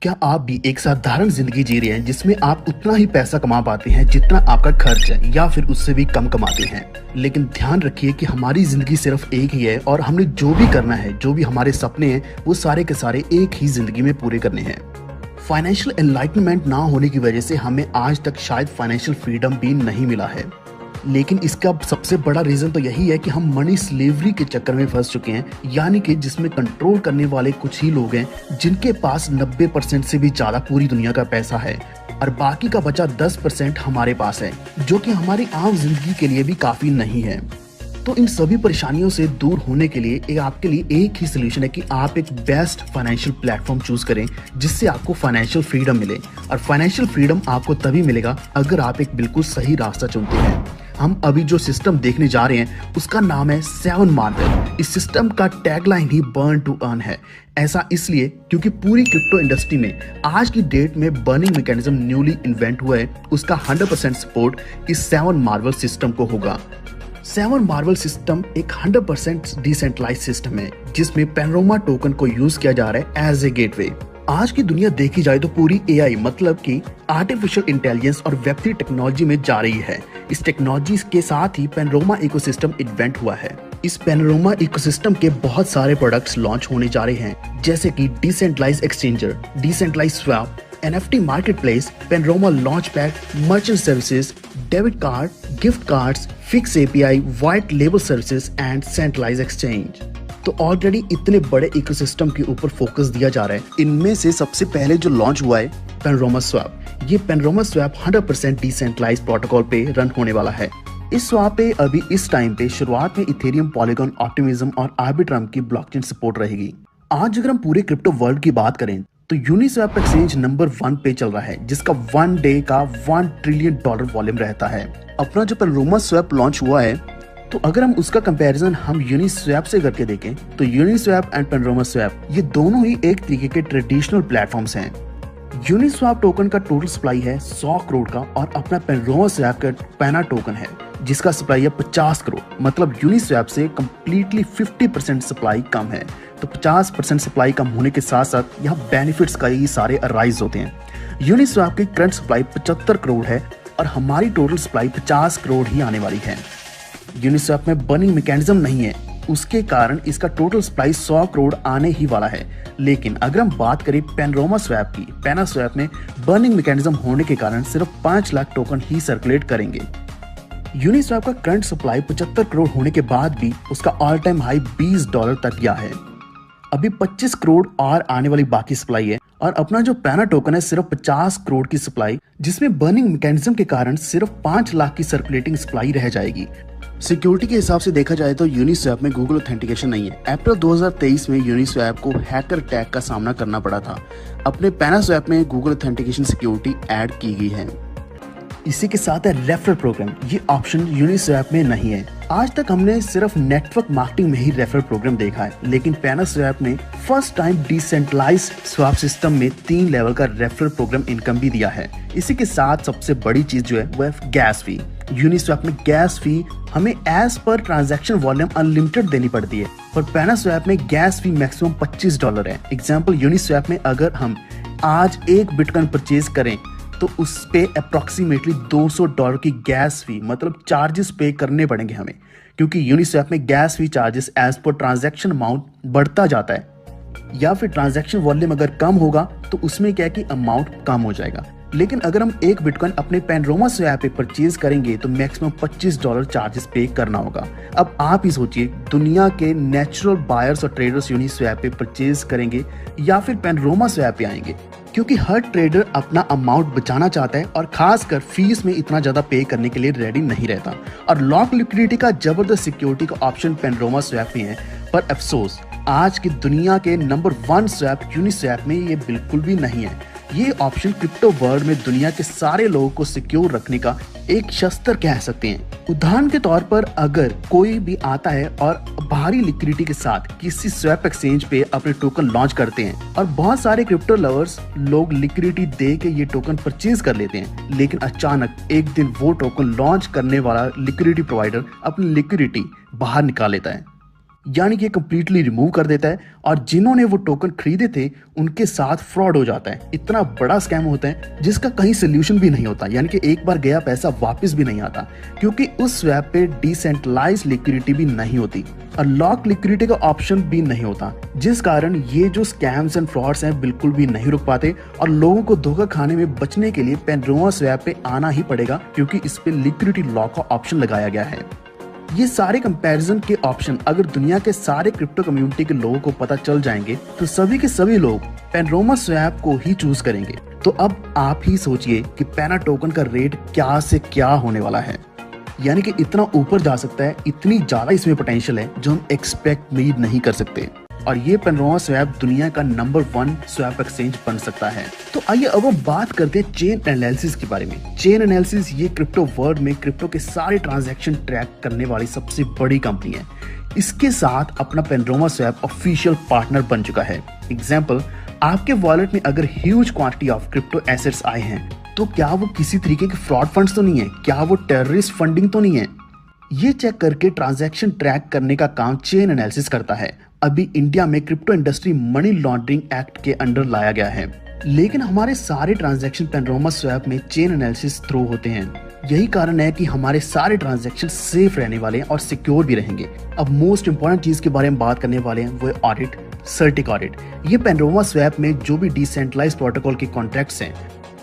क्या आप भी एक साधारण जिंदगी जी रहे हैं जिसमें आप उतना ही पैसा कमा पाते हैं जितना आपका खर्च है या फिर उससे भी कम कमाते हैं? लेकिन ध्यान रखिए कि हमारी जिंदगी सिर्फ एक ही है और हमने जो भी करना है, जो भी हमारे सपने हैं, वो सारे के सारे एक ही जिंदगी में पूरे करने हैं। फाइनेंशियल एनलाइटमेंट ना होने की वजह से हमें आज तक शायद फाइनेंशियल फ्रीडम भी नहीं मिला है। लेकिन इसका सबसे बड़ा रीजन तो यही है कि हम मनी स्लेवरी के चक्कर में फंस चुके हैं, यानी कि जिसमें कंट्रोल करने वाले कुछ ही लोग हैं जिनके पास 90% से भी ज्यादा पूरी दुनिया का पैसा है और बाकी का बचा 10% हमारे पास है, जो कि हमारी आम जिंदगी के लिए भी काफी नहीं है। तो इन सभी परेशानियों से दूर होने के लिए आपके लिए एक ही सोल्यूशन है कि आप एक बेस्ट फाइनेंशियल प्लेटफॉर्म चूज करें जिससे आपको फाइनेंशियल फ्रीडम मिले। और फाइनेंशियल फ्रीडम आपको तभी मिलेगा अगर आप एक बिल्कुल सही रास्ता चुनते हैं। हम अभी जो सिस्टम देखने जा रहे हैं उसका नाम है 7 मार्वल। इस सिस्टम का टैगलाइन ही बर्न टू अर्न है। ऐसा इसलिए क्योंकि पूरी क्रिप्टो इंडस्ट्री में आज की डेट में बर्निंग मैकेनिज्म न्यूली इन्वेंट हुआ है, उसका 100% सपोर्ट इस 7 मार्वल सिस्टम को होगा। 7 मार्वल सिस्टम एक 100% डिसेंट्रलाइज सिस्टम है जिसमें पैनोरामा टोकन को यूज किया जा रहा है एज ए गेटवे। आज की दुनिया देखी जाए तो पूरी एआई मतलब कि आर्टिफिशियल इंटेलिजेंस और वेब3 टेक्नोलॉजी में जा रही है। इस टेक्नोलॉजी के साथ ही पैनोरामा इकोसिस्टम इन्वेंट हुआ है। इस पैनोरामा इकोसिस्टम के बहुत सारे प्रोडक्ट्स लॉन्च होने जा रहे हैं, जैसे कि decentralize exchanger, decentralize swap, NFT marketplace, Panorama launch pad, merchant services, debit card, gift cards, fix API, white label services and centralize exchange. तो ऑलरेडी इतने बड़े इकोसिस्टम के ऊपर फोकस दिया जा रहा है। इनमें से सबसे पहले जो लॉन्च हुआ है पैनोरामा स्वैप। ये पैनोरामा स्वैप 100% डिसेंट्रलाइज प्रोटोकॉल पे रन होने वाला है। इस स्वैप पे अभी इस टाइम पे शुरुआत में इथेरियम, पॉलीगॉन, ऑप्टिमिज्म और आर्बिट्रम की ब्लॉकचेन सपोर्ट रहेगी। आज अगर हम पूरे क्रिप्टो वर्ल्ड की बात करें तो यूनिस्वैप एक्सचेंज नंबर 1 पे चल रहा है, जिसका 1 डे का $1 ट्रिलियन वॉल्यूम रहता है। अपना जो पैनोरामा स्वैप लॉन्च हुआ है, तो अगर हम उसका कंपैरिजन हम यूनिस्वैप से करके देखें तो यूनिस्वैप एंड पैनोरामा स्वैप ये दोनों ही एक तरीके के ट्रेडिशनल प्लेटफॉर्म्स हैं। यूनिस्वैप टोकन का टोटल सप्लाई है 100 करोड़ का और अपना पैनोरामा स्वैप का पैना टोकन है जिसका सप्लाई है 50 करोड़। मतलब यूनिस्वैप से कम्प्लीटली 50% सप्लाई कम है। तो 50% सप्लाई कम होने के साथ साथ यहाँ बेनिफिट्स का ही सारे अराइज होते हैं। यूनिस्वैप की करंट सप्लाई 75 करोड़ है और हमारी टोटल सप्लाई 50 करोड़ ही आने वाली है। यूनिस्वैप में बर्निंग मैकेनिज्म नहीं है, उसके कारण इसका टोटल सप्लाई 100 करोड़ आने ही वाला है। लेकिन अगर हम बात करें पैनोरामा स्वैप की, पैना स्वैप में बर्निंग मैकेनिज्म होने के कारण सिर्फ 5 लाख टोकन ही सर्कुलेट करेंगे। यूनिस्वैप का करंट सप्लाई 75 करोड़ होने के बाद भी उसका ऑल टाइम हाई $20 तक गया है। अभी 25 करोड़ और आने वाली बाकी सप्लाई है और अपना जो पैना टोकन है सिर्फ 50 करोड़ की सप्लाई, जिसमें बर्निंग मैकेनिज्म के कारण सिर्फ 5 लाख की सर्कुलेटिंग सप्लाई रह जाएगी। सिक्योरिटी के हिसाब से देखा जाए तो यूनिस्वैप में गूगल ऑथेंटिकेशन नहीं है। अप्रैल 2023 में यूनिस्वैप को हैकर अटैक का सामना करना पड़ा था। अपने पैना स्वैप में गूगल ऑथेंटिकेशन सिक्योरिटी ऐड की गई है। इसी के साथ है रेफरल प्रोग्राम। ये ऑप्शन यूनिस्वैप में नहीं है। आज तक हमने सिर्फ नेटवर्क मार्केटिंग में ही रेफरल प्रोग्राम देखा है, लेकिन पैना स्वैप ने first time decentralize swap system में 3 लेवल का रेफरल प्रोग्राम इनकम भी दिया है। इसी के साथ सबसे बड़ी चीज जो है वो है गैस फी। यूनिस्वैप में गैस फी हमें as per transaction volume unlimited देनी पड़ती है, पर पैना स्वैप में गैस फी मैक्सिमम $25 है। एग्जाम्पल, यूनिस्वैप में अगर हम आज 1 बिटकॉइन परचेज करें तो उस पे अप्रोक्सीमेटली $200 की गैस फी मतलब चार्जेस पे करने पड़ेंगे हमें, क्योंकि यूनिस्वैप में gas fee charges as per transaction amount बढ़ता जाता है। या फिर ट्रांजैक्शन वॉल्यूम अगर कम होगा तो उसमें क्या है कि अमाउंट कम हो जाएगा। लेकिन अगर हम 1 बिटकॉइन अपने पैनोरामा स्वैप पे परचेज करेंगे तो मैक्सिमम $25 चार्जेस पे करना होगा। अब आप ही सोचिए, दुनिया के नेचुरल बायर्स और ट्रेडर्स यूनिस्वैप पे परचेज करेंगे या फिर पैनोरामा स्वैप पे आएंगे, क्योंकि हर ट्रेडर अपना अमाउंट बचाना चाहता है और खासकर फीस में इतना ज्यादा पे करने के लिए रेडी नहीं रहता। और लॉक लिक्विडिटी का जबरदस्त सिक्योरिटी का ऑप्शन पैनोरामा स्वैप में है, पर अफसोस आज की दुनिया के नंबर 1 स्वैप यूनिस्वैप में ये बिल्कुल भी नहीं है। ये ऑप्शन क्रिप्टो वर्ल्ड में दुनिया के सारे लोगों को सिक्योर रखने का एक शस्त्र कह सकते हैं। उदाहरण के तौर पर अगर कोई भी आता है और भारी लिक्विडिटी के साथ किसी स्वैप एक्सचेंज पे अपने टोकन लॉन्च करते हैं और बहुत सारे क्रिप्टो लवर्स लोग लिक्विडिटी दे के ये टोकन परचेज कर लेते हैं, लेकिन अचानक एक दिन वो टोकन लॉन्च करने वाला लिक्विडिटी प्रोवाइडर अपनी लिक्विडिटी बाहर निकाल लेता है। यानी कि कंप्लीटली रिमूव कर देता है और जिन्होंने वो टोकन खरीदे थे उनके साथ फ्रॉड हो जाता है। इतना बड़ा स्कैम होता है जिसका कहीं सोल्यूशन भी नहीं होता, यानी कि एक बार गया पैसा वापस भी नहीं आता, क्योंकि उस स्वैप पे डिसेंट्रलाइज लिक्विडिटी भी नहीं होती और लॉक लिक्विडिटी का ऑप्शन भी नहीं होता, जिस कारण ये जो स्कैम्स एंड फ्रॉड्स हैं बिल्कुल भी नहीं रुक पाते और लोगों को धोखा खाने में बचने के लिए पेनरोमा स्वैप पे आना ही पड़ेगा, क्योंकि इस पे लिक्विडिटी लॉक का ऑप्शन लगाया गया है। ये सारे कंपैरिजन के ऑप्शन अगर दुनिया के सारे क्रिप्टो कम्युनिटी के लोगों को पता चल जाएंगे तो सभी के सभी लोग पेनरोमा स्वैप को ही चूज करेंगे। तो अब आप ही सोचिए कि पैना टोकन का रेट क्या से क्या होने वाला है, यानी कि इतना ऊपर जा सकता है, इतनी ज्यादा इसमें पोटेंशियल है जो हम एक्सपेक्ट भी नहीं कर सकते। और ये पेनरोमा स्वैप दुनिया का नंबर 1 स्वैप एक्सचेंज बन सकता है। तो आइए अब हम बात करते हैं चेन एनालिसिस के बारे में। चेन एनालिसिस ये क्रिप्टो वर्ल्ड में क्रिप्टो के सारे ट्रांजैक्शन ट्रैक करने वाली सबसे बड़ी कंपनी है। इसके साथ अपना पेनरोमा स्वैप ऑफिशियल पार्टनर बन चुका है। एग्जाम्पल, आपके वॉलेट में अगर huge quantity of crypto assets आए हैं तो क्या वो किसी तरीके के फ्रॉड फंड्स तो नहीं है, क्या वो टेररिस्ट फंडिंग तो नहीं है। ये चेक करके ट्रांजैक्शन ट्रैक करने का काम चेन एनालिसिस करता है। अभी इंडिया में crypto industry money laundering act के अंडर लाया गया है, लेकिन हमारे सारे ट्रांजैक्शन पेनरोमा स्वैप में चेन एनालिसिस थ्रू होते हैं। यही कारण है कि हमारे सारे ट्रांजैक्शन सेफ रहने वाले हैं और सिक्योर भी रहेंगे। अब मोस्ट इंपॉर्टेंट चीज के बारे में बात करने वाले हैं, वो है ऑडिट, सर्टिक ऑडिट। ये पेनरोमा स्वैप में जो भी डिसेंट्रलाइज्ड प्रोटोकॉल के कॉन्ट्रैक्ट्स हैं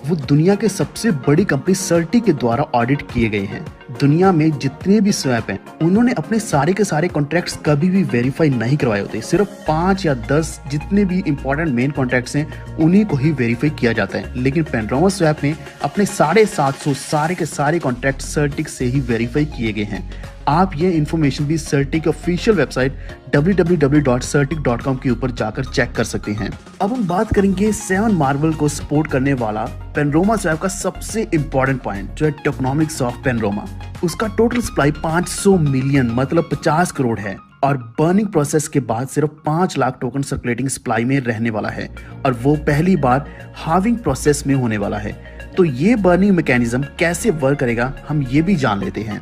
वो दुनिया के सबसे बड़ी कंपनी सर्टी के द्वारा ऑडिट किए गए हैं। दुनिया में जितने भी स्वैप हैं उन्होंने अपने सारे के सारे कॉन्ट्रैक्ट्स कभी भी वेरीफाई नहीं करवाए होते। सिर्फ 5 या 10 जितने भी इंपॉर्टेंट मेन कॉन्ट्रैक्ट्स हैं उन्हीं को ही वेरीफाई किया जाता है, लेकिन पेनरोमा स्वैप में अपने 750 सारे के सारे कॉन्ट्रैक्ट सर्टिक से ही वेरीफाई किए गए हैं। आप ये इन्फॉर्मेशन भी सर्टिक ऑफिशियल वेबसाइट www.certic.com के ऊपर जाकर चेक कर सकते हैं। अब हम बात करेंगे 7 मार्वल को सपोर्ट करने वाला पेनरोमा स्वैप का सबसे इंपॉर्टेंट पॉइंट, जो है टोकनॉमिक्स ऑफ पेनरोमा। उसका टोटल सप्लाई 500 मिलियन मतलब 50 करोड़ है और बर्निंग प्रोसेस के बाद सिर्फ 5 लाख टोकन सर्कुलेटिंग सप्लाई में रहने वाला है और वो पहली बार हार्विंग प्रोसेस में होने वाला है। तो ये बर्निंग मैकेनिज्म कैसे वर्क करेगा हम ये भी जान लेते हैं।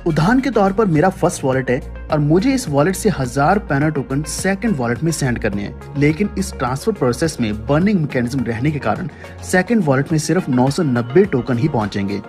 उदाहरण के तौर पर मेरा फर्स्ट वॉलेट है और मुझे इस वॉलेट से 1000 पैना टोकन सेकंड वॉलेट में सेंड करने हैं, लेकिन इस ट्रांसफर प्रोसेस में बर्निंग मैकेनिज्म रहने के कारण सेकंड वॉलेट में सिर्फ 990 टोकन ही पहुंचेंगे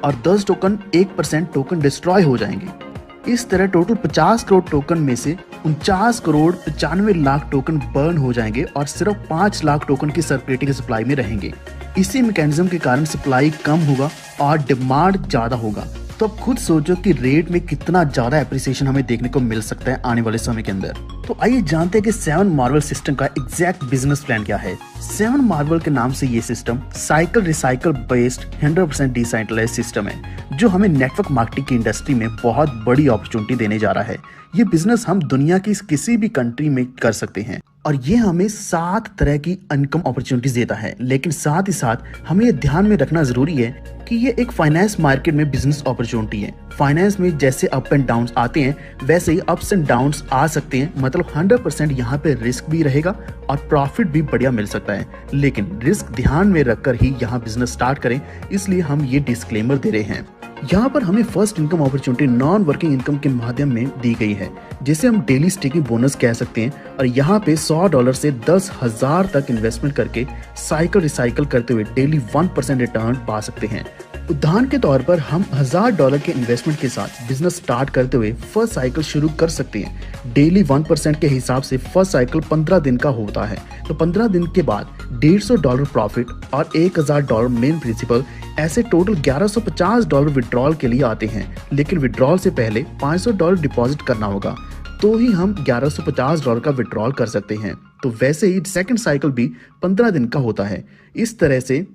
और 10 टोकन 1% टोकन डिस्ट्रॉय हो जाएंगे। इस तरह टोटल 50 करोड़ टोकन में से 49 करोड़ 95 लाख टोकन बर्न हो जाएंगे और सिर्फ 5 लाख टोकन की सर्कुलेटिंग सप्लाई में रहेंगे। इसी मैकेनिज्म के कारण सप्लाई कम होगा और डिमांड ज्यादा होगा। तो अब खुद सोचो कि रेट में कितना ज्यादा एप्रिसिएशन हमें देखने को मिल सकता है आने वाले समय के अंदर। तो आइए जानते हैं कि 7 मार्वल सिस्टम का एग्जैक्ट बिजनेस प्लान क्या है। 7 मार्वल के नाम से ये system cycle recycle based 100% decentralized system है जो हमें नेटवर्क मार्केटिंग की इंडस्ट्री में बहुत बड़ी अपॉर्चुनिटी देने जा रहा है। ये बिजनेस हम दुनिया की किसी भी कंट्री में कर सकते हैं और ये हमें 7 तरह की इनकम अपॉर्चुनिटीज देता है, लेकिन साथ ही साथ हमें ये ध्यान में रखना जरूरी है कि ये एक फाइनेंस मार्केट में बिजनेस अपॉर्चुनिटी है। फाइनेंस में जैसे अप एंड डाउन्स आते हैं वैसे ही अप्स एंड डाउन्स आ सकते हैं, मतलब 100% यहाँ पे रिस्क भी रहेगा और प्रॉफिट भी बढ़िया मिल सकता है, लेकिन रिस्क ध्यान में रखकर ही यहाँ बिजनेस स्टार्ट करें, इसलिए हम ये डिस्क्लेमर दे रहे हैं। यहाँ पर हमें first income opportunity non working income के माध्यम में दी गई है, जिसे हम डेली स्टेकिंग बोनस कह सकते हैं और यहाँ पे $100 से 10,000 तक इन्वेस्टमेंट करके साइकिल रिसाइकल करते हुए डेली 1% रिटर्न पा सकते हैं। उदाहरण के तौर पर हम $1000 के इन्वेस्टमेंट के साथ बिजनेस स्टार्ट करते हुए फर्स्ट साइकिल शुरू कर सकते हैं। डेली 1% के हिसाब से फर्स्ट साइकिल 15 दिन का होता है, तो 15 दिन के बाद $150 प्रॉफिट और $1000 मेन प्रिंसिपल, ऐसे टोटल $1150 विड्रॉल के लिए आते हैं। लेकिन विड्रॉल से पहले $500 डिपॉजिट करना होगा, तो ही हम $1150 का विड्रॉल कर सकते हैं। तो वैसे ही सेकंड साइकिल भी 15 दिन का होता है। इस तरह से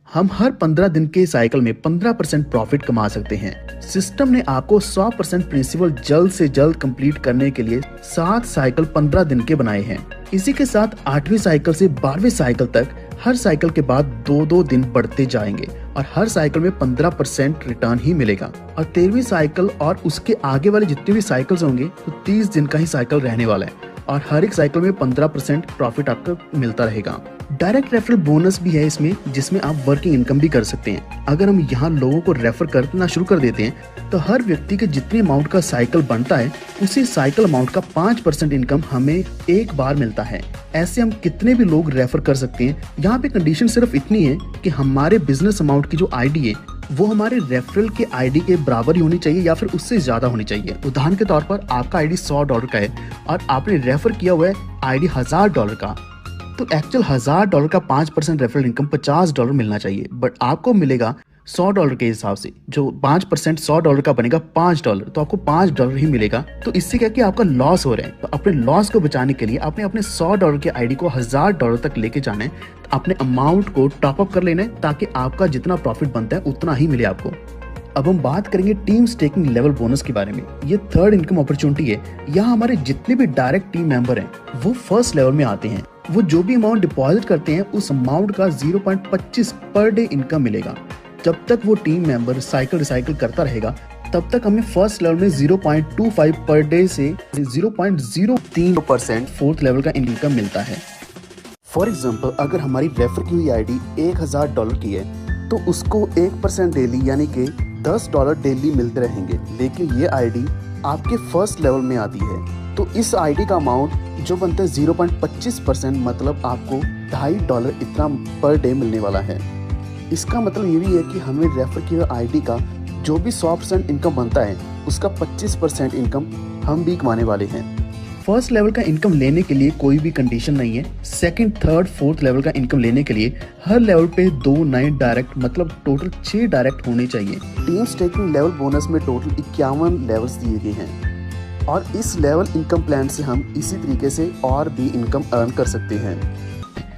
हम हर 15 दिन के साइकिल में 15% प्रॉफिट कमा सकते हैं। सिस्टम ने आपको 100% प्रिंसिपल जल्द से जल्द कंप्लीट करने के लिए 7 साइकिल 15 दिन के बनाए हैं। इसी के साथ 8वीं साइकिल से 12वीं साइकिल तक हर साइकिल के बाद 2-2 दिन बढ़ते जाएंगे और हर साइकिल में 15% रिटर्न ही मिलेगा। और 13वीं साइकिल और उसके आगे वाले जितने भी साइकिल्स होंगे तो 30 दिन का ही साइकिल रहने वाला है और हर एक साइकिल में 15% प्रॉफिट आपको मिलता रहेगा। डायरेक्ट रेफरल बोनस भी है इसमें, जिसमें आप वर्किंग इनकम भी कर सकते हैं। अगर हम यहाँ लोगों को रेफर करना शुरू कर देते हैं तो हर व्यक्ति के जितने अमाउंट का साइकिल बनता है उसी साइकिल अमाउंट का 5% इनकम हमें एक बार मिलता है। ऐसे हम कितने भी लोग रेफर कर सकते हैं। यहाँ पे कंडीशन सिर्फ इतनी है कि हमारे बिजनेस अमाउंट की जो आईडी है वो हमारे रेफरल के आईडी के बराबर ही होनी चाहिए या फिर उससे ज्यादा होनी चाहिए। उदाहरण के तौर पर आपका आईडी $100 का है और आपने रेफर किया हुआ है आईडी $1000 का, तो एक्चुअल $1000 का 5% रेफरल इनकम $50 मिलना चाहिए, बट आपको मिलेगा $100 के हिसाब से। जो 5% $100 का बनेगा $5, तो आपको $5 ही मिलेगा। तो इससे क्या कि आपका लॉस हो रहा है। तो अपने लॉस को बचाने के लिए आपने अपने $100 के आईडी को $1000 तक लेके जाना है। तो अपने अमाउंट को टॉप अप कर लेना है ताकि आपका जितना प्रॉफिट बनता है उतना ही मिले आपको। अब हम बात करेंगे टीम स्टेकिंग लेवल बोनस के बारे में। ये थर्ड इनकम अपॉर्चुनिटी है। यहाँ हमारे जितने भी डायरेक्ट टीम मेंबर हैं वो फर्स्ट लेवल में आते हैं। वो जो भी अमाउंट डिपॉजिट करते हैं उस अमाउंट का 0.25 पर डे इनकम मिलेगा। जब तक वो टीम मेंबर साइकिल रिसाइकिल करता रहेगा तब तक हमें फर्स्ट लेवल में 0.25 पर डे से 0.03% फोर्थ लेवल का इनकम मिलता है। फॉर एग्जाम्पल, अगर हमारी रेफर की हुई आईडी $1000 की है तो उसको 1% डेली यानी कि $10 डेली मिलते रहेंगे। लेकिन ये आईडी आपके फर्स्ट लेवल में आती है तो इस आईडी का अमाउंट जो बनता है 0.25%, मतलब आपको $2.5 इतना पर डे मिलने वाला है। इसका मतलब ये भी है कि हमें रेफर की आईडी का जो भी 100% इनकम बनता है उसका 25% इनकम हम भी कमाने वाले हैं। फर्स्ट लेवल का इनकम लेने के लिए कोई भी कंडीशन नहीं है। सेकंड, थर्ड, फोर्थ लेवल का इनकम लेने के लिए हर लेवल पे 2 नए डायरेक्ट, मतलब टोटल 6 डायरेक्ट होने चाहिए। टीम स्टेकिंग लेवल बोनस में टोटल 51 लेवल्स दिए गए हैं और इस लेवल इनकम प्लान से हम इसी तरीके से और भी इनकम अर्न कर सकते हैं।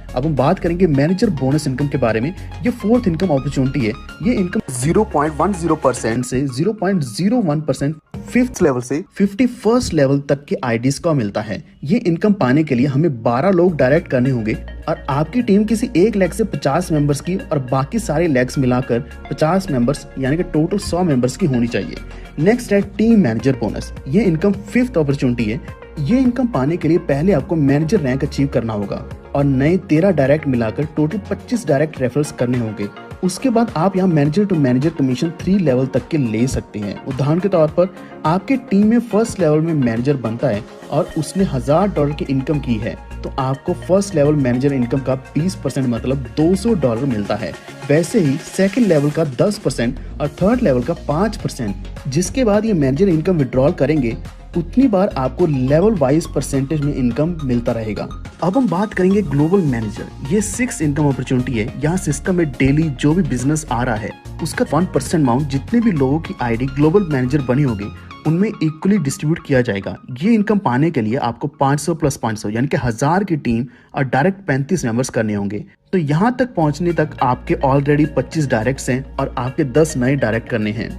अब हम बात करेंगे मैनेजर बोनस इनकम के बारे में। ये फोर्थ इनकम अपॉर्चुनिटी है। ये इनकम 0.10% से 0.01% फिफ्थ लेवल से 51st लेवल तक के आईडीज का मिलता है। ये इनकम पाने के लिए हमें 12 लोग डायरेक्ट करने होंगे और आपकी टीम किसी एक लेग से 50 मेंबर्स की और बाकी सारे लेग्स मिलाकर 50 मेंबर्स यानी कि टोटल 100 मेंबर्स की होनी चाहिए। नेक्स्ट है टीम मैनेजर बोनस। ये इनकम फिफ्थ अपॉर्चुनिटी है। ये इनकम पाने के लिए पहले आपको मैनेजर रैंक अचीव करना होगा और नए 13 डायरेक्ट मिलाकर टोटल 25 डायरेक्ट रेफरल्स करने होंगे। उसके बाद आप यहाँ manager to manager commission 3 level तक के ले सकते हैं। उदाहरण के तौर पर आपके टीम में फर्स्ट लेवल में मैनेजर बनता है और उसने $1000 की इनकम की है तो आपको फर्स्ट लेवल मैनेजर इनकम का 20% मतलब $200 मिलता है। वैसे ही सेकंड लेवल का 10% और थर्ड लेवल का 5%। जिसके बाद ये मैनेजर इनकम विड्रॉल करेंगे उतनी बार आपको लेवल वाइज परसेंटेज में इनकम मिलता रहेगा। अब हम बात करेंगे ग्लोबल मैनेजर। ये 6 इनकम अपॉर्चुनिटी है। यहाँ सिस्टम में डेली जो भी बिजनेस आ रहा है उसका 1% अमाउंट जितने भी लोगों की आईडी ग्लोबल मैनेजर बनी होगी उनमें इक्वली डिस्ट्रीब्यूट किया जाएगा। ये इनकम पाने के लिए आपको 500 + 500 यानी कि 1000 की टीम और डायरेक्ट 35 मेंबर्स करने होंगे। तो यहाँ तक पहुँचने तक आपके ऑलरेडी 25 डायरेक्ट्स हैं और आपके 10 नए डायरेक्ट करने हैं।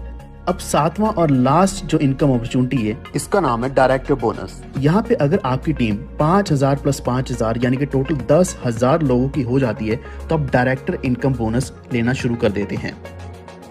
अब 7वां और लास्ट जो इनकम अपॉर्चुनिटी है इसका नाम है डायरेक्टर बोनस। यहाँ पे अगर आपकी टीम 5000 + 5000 यानी कि टोटल 10,000 लोगों की हो जाती है तो आप डायरेक्टर इनकम बोनस लेना शुरू कर देते हैं।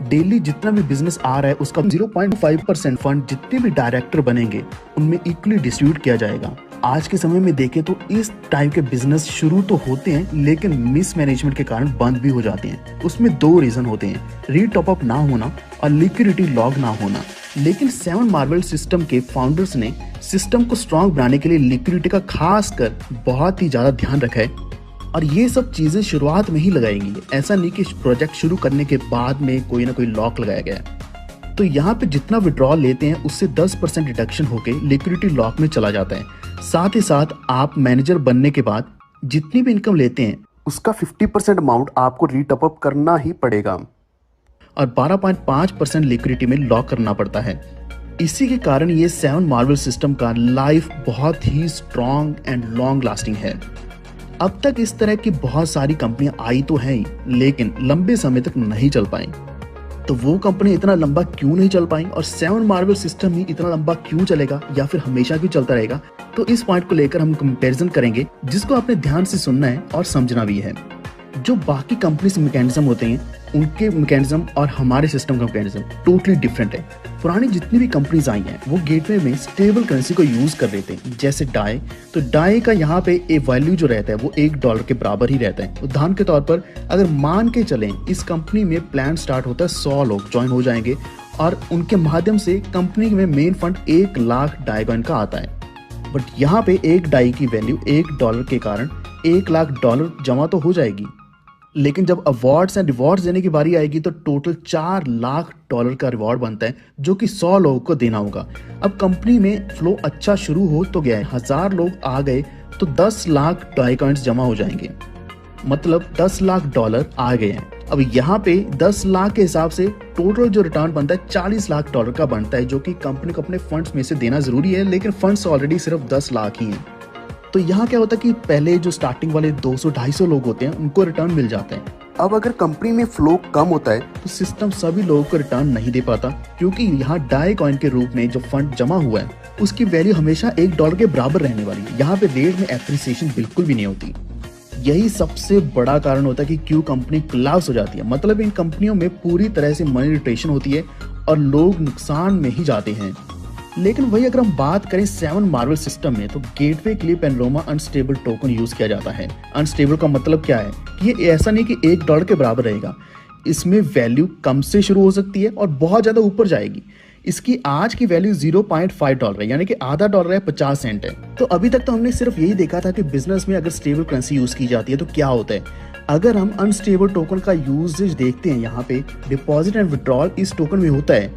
डेली जितना भी बिजनेस आ रहा है उसका 0.5% फंड जितने भी डायरेक्टर बनेंगे उनमें इक्वली डिस्ट्रीब्यूट किया जाएगा। आज के समय में देखें तो इस टाइप के बिजनेस शुरू तो होते हैं लेकिन मिसमैनेजमेंट के कारण बंद भी हो जाते हैं। उसमें 2 रीजन होते हैं, रीटॉप अप ना होना और लिक्विडिटी लॉग ना होना। लेकिन 7 मार्वल सिस्टम के फाउंडर्स ने सिस्टम को स्ट्रॉन्ग बनाने के लिए लिक्विडिटी का खास कर बहुत ही ज्यादा ध्यान रखा है और ये सब चीजें शुरुआत में ही लगाएंगी। ऐसा नहीं कि प्रोजेक्ट शुरू करने के बाद में कोई ना कोई लॉक लगाया गया। तो यहाँ पे जितना विड्रॉल लेते हैं उससे 10% डिडक्शन होकर लिक्विडिटी लॉक में चला जाता है। साथ ही साथ आप मैनेजर बनने के बाद जितनी भी इनकम लेते हैं उसका 50% अमाउंट आपको रीटॉप अप करना ही पड़ेगा और 12.5% लिक्विडिटी में लॉक करना पड़ता है। इसी के कारण ये 7 मार्वल सिस्टम का लाइफ बहुत ही स्ट्रॉन्ग एंड लॉन्ग लास्टिंग है। अब तक इस तरह की बहुत सारी कंपनियां आई तो हैं ही लेकिन लंबे समय तक नहीं चल पाई। तो वो कंपनी इतना लंबा क्यों नहीं चल पाई और 7 मार्वल सिस्टम ही इतना लंबा क्यों चलेगा या फिर हमेशा क्यों चलता रहेगा? तो इस पॉइंट को लेकर हम कंपैरिजन करेंगे जिसको आपने ध्यान से सुनना है और समझना भी है। जो बाकी कंपनीज मैकेनिज्म होते हैं उनके मैकेनिज्म और हमारे सिस्टम का मैकेनिज्म टोटली डिफरेंट है। पुरानी जितनी भी कंपनीज आई हैं वो गेटवे में स्टेबल करेंसी को यूज कर रहे थे, जैसे डाई। तो डाई का यहाँ पे ए वैल्यू जो रहता है वो $1 के बराबर ही रहता है। उदाहरण के तौर पर अगर मान के चलें इस कंपनी में प्लान स्टार्ट होता है, 100 लोग ज्वाइन हो जाएंगे और उनके माध्यम से कंपनी में मेन फंड 1 लाख डाईकॉइन का आता है। बट यहाँ पे एक डाई की वैल्यू $1 के कारण $1 लाख जमा तो हो जाएगी, लेकिन जब अवार्ड्स एंड रिवॉर्ड्स देने की बारी आएगी तो टोटल $4 लाख का रिवॉर्ड बनता है, जो कि 100 लोगों को देना होगा। अब कंपनी में फ्लो अच्छा शुरू हो तो गया है, 1000 लोग आ गए तो 10 लाख डाईकॉइंस जमा हो जाएंगे, मतलब $10 लाख आ गए हैं। अब यहाँ पे 10 लाख के हिसाब से टोटल जो रिटर्न बनता है $40 लाख का बनता है, जो कि कंपनी को अपने फंड्स में से देना जरूरी है, लेकिन फंड्स ऑलरेडी सिर्फ 10 लाख ही हैं। तो यहाँ क्या होता है कि पहले जो स्टार्टिंग वाले 200-250 लोग होते हैं उनको रिटर्न मिल जाते हैं। अब अगर कंपनी में फ्लो कम होता है तो सिस्टम सभी लोगों को रिटर्न नहीं दे पाता, क्योंकि यहाँ डाई कॉइन के रूप में जो फंड जमा हुआ है उसकी वैल्यू हमेशा $1 के बराबर रहने वाली है। यहाँ पे रेट में एप्रिसिएशन बिल्कुल भी नहीं होती। यही सबसे बड़ा कारण होता है कि क्यों कंपनी कोलैप्स हो जाती है। मतलब इन कंपनियों में पूरी तरह से मनी रोटेशन होती है और लोग नुकसान में ही जाते हैं। लेकिन वही अगर हम बात करें 7 मार्वल सिस्टम में, तो गेटवे के लिए पेनरोमा अनस्टेबल टोकन यूज किया जाता है। अनस्टेबल का मतलब क्या है कि ये ऐसा नहीं कि $1 के बराबर रहेगा, इसमें वैल्यू कम से शुरू हो सकती है और बहुत ज्यादा ऊपर जाएगी। इसकी आज की वैल्यू $0.5 है, यानी कि आधा डॉलर है, 50 सेंट है। तो अभी तक तो हमने सिर्फ यही देखा था कि बिजनेस में अगर स्टेबल करेंसी यूज की जाती है तो क्या होता है। अगर हम अनस्टेबल टोकन का यूजेज देखते हैं, यहाँ पे डिपॉजिट एंड विड्रॉल इस टोकन में होता है,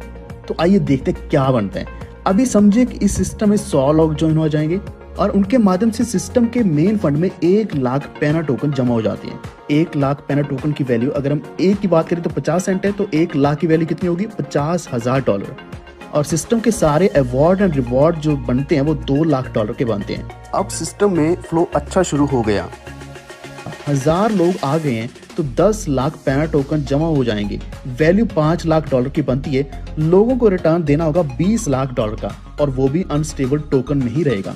तो आइए देखते हैं क्या बनता है। अभी समझे कि इस सिस्टम में 100 लोग ज्वाइन हो जाएंगे और उनके माध्यम से सिस्टम के मेन फंड में 1 लाख पैना टोकन जमा हो जाती है। 1 लाख पैना टोकन की वैल्यू अगर हम एक की बात करें तो 50 सेंट है, तो 1 लाख की वैल्यू कितनी होगी, $50,000। और सिस्टम के सारे अवार्ड एंड रिवॉर्ड जो बनते हैं वो $2 लाख के बनते हैं। अब सिस्टम में फ्लो अच्छा शुरू हो गया, 1000 लोग आ गए हैं तो 10 लाख पैना टोकन जमा हो जाएंगे, वैल्यू $5 लाख की बनती है। लोगों को रिटर्न देना होगा $20 लाख का, और वो भी अनस्टेबल टोकन में ही रहेगा।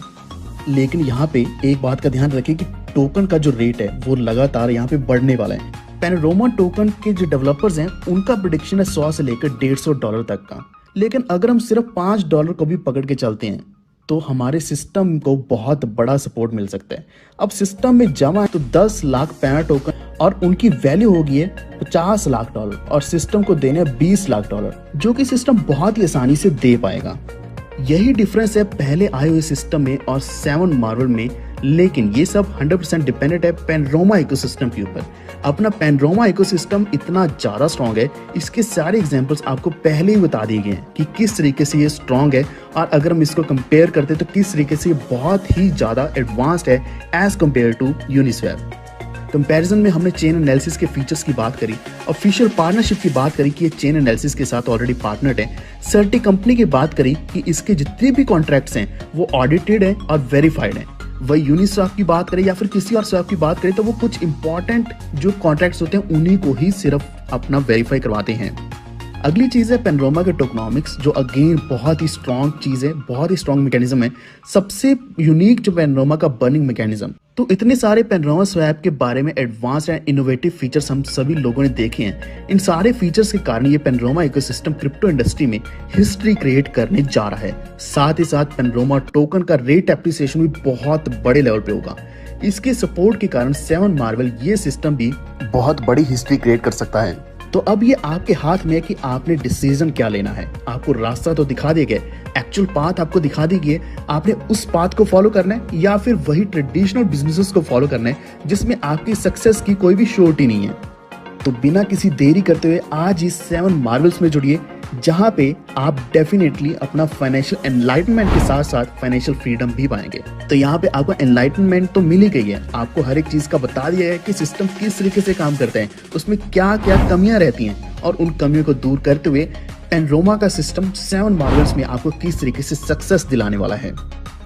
लेकिन यहाँ पे एक बात का ध्यान रखिए कि टोकन का जो रेट है वो लगातार यहाँ पे बढ़ने वाला है। पेनरोमा टोकन के जो डेवलपर्स हैं उनका प्रेडिक्शन है 100 से लेकर $150 तक का, लेकिन अगर हम सिर्फ $5 को भी पकड़ के चलते हैं तो हमारे सिस्टम को बहुत बड़ा सपोर्ट मिल सकता है। अब सिस्टम में जमा है तो 10 लाख पैना टोकन और उनकी वैल्यू होगी है $50 लाख और सिस्टम को देने $20 लाख, जो कि सिस्टम बहुत ही आसानी से दे पाएगा। यही डिफरेंस है पहले आए हुए सिस्टम में और 7 मार्वल में, लेकिन ये सब 100% डिपेंडेंट है पेनरोमा इकोसिस्टम के ऊपर। अपना पेनरोमा इकोसिस्टम इतना ज्यादा स्ट्रॉन्ग है, इसके सारे एग्जांपल्स आपको पहले ही बता दिए गए हैं कि किस तरीके से ये स्ट्रॉन्ग है, और अगर हम इसको कंपेयर करते हैं तो किस तरीके से ये बहुत ही ज्यादा एडवांस्ड है as compare to Uniswap. Comparison में हमने चेन एनालिसिस के फीचर्स की बात करी, ऑफिशियल पार्टनरशिप की बात करी कि ये चेन एनालिसिस के साथ ऑलरेडी पार्टनर्ड है, सर्टी कंपनी की बात करी कि इसके जितने भी कॉन्ट्रैक्ट्स हैं वो ऑडिटेड है और वेरीफाइड है। वही यूनिस्वैप की बात करें या फिर किसी और स्वैप की बात करें तो वो कुछ इंपॉर्टेंट जो कॉन्ट्रैक्ट्स होते हैं उन्हीं को ही सिर्फ अपना वेरीफाई करवाते हैं। अगली चीज है पेनरोमा के टोकनॉमिक्स, जो अगेन बहुत ही स्ट्रॉन्ग चीज है, बहुत ही स्ट्रॉन्ग मैकेनिज्म है। सबसे यूनिक जो पेनरोमा का बर्निंग मैकेनिज्म। तो इतने सारे पेनरोमा स्वैप के बारे में एडवांस्ड एंड इनोवेटिव फीचर्स हम सभी लोगों ने देखे हैं। इन सारे फीचर्स के कारण ये पेनरोमा इकोसिस्टम क्रिप्टो इंडस्ट्री में हिस्ट्री क्रिएट करने जा रहा है। साथ ही साथ पेनरोमा टोकन का रेट एप्रिसिएशन भी बहुत बड़े लेवल पे होगा। इसके सपोर्ट के कारण 7 मार्वल ये सिस्टम भी बहुत बड़ी हिस्ट्री क्रिएट कर सकता है। तो अब ये आपके हाथ में है कि आपने डिसीजन क्या लेना है। आपको रास्ता तो दिखा दिया गया, एक्चुअल पाथ आपको दिखा दी गई, आपने उस पाथ को फॉलो करना है या फिर वही ट्रेडिशनल बिजनेसेस को फॉलो करना है जिसमें आपकी सक्सेस की कोई भी श्योरिटी नहीं है। तो बिना किसी देरी करते हुए आज इस 7 मार्वल्स में जुड़िए, जहां पे आप डेफिनेटली अपना फाइनेंशियल एनलाइटमेंट के साथ साथ फाइनेंशियल फ्रीडम भी पाएंगे। तो यहाँ पे आपको एनलाइटमेंट तो मिल ही गई है, आपको हर एक चीज का बता दिया है कि सिस्टम किस तरीके से काम करता है, उसमें क्या क्या कमियां रहती हैं, और उन कमियों को दूर करते हुए पेनरोमा का सिस्टम 7 मार्वल्स में आपको किस तरीके से सक्सेस दिलाने वाला है।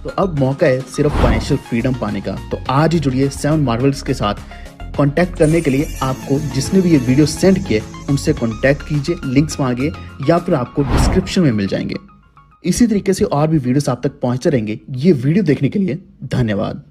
तो अब मौका है सिर्फ फाइनेंशियल फ्रीडम पाने का। तो आज ही जुड़िए 7 मार्वल्स के साथ। कांटेक्ट करने के लिए आपको जिसने भी ये वीडियो सेंड किए उनसे कांटेक्ट कीजिए, लिंक्स मांगिए या फिर आपको डिस्क्रिप्शन में मिल जाएंगे। इसी तरीके से और भी वीडियोस आप तक पहुंचते रहेंगे। ये वीडियो देखने के लिए धन्यवाद।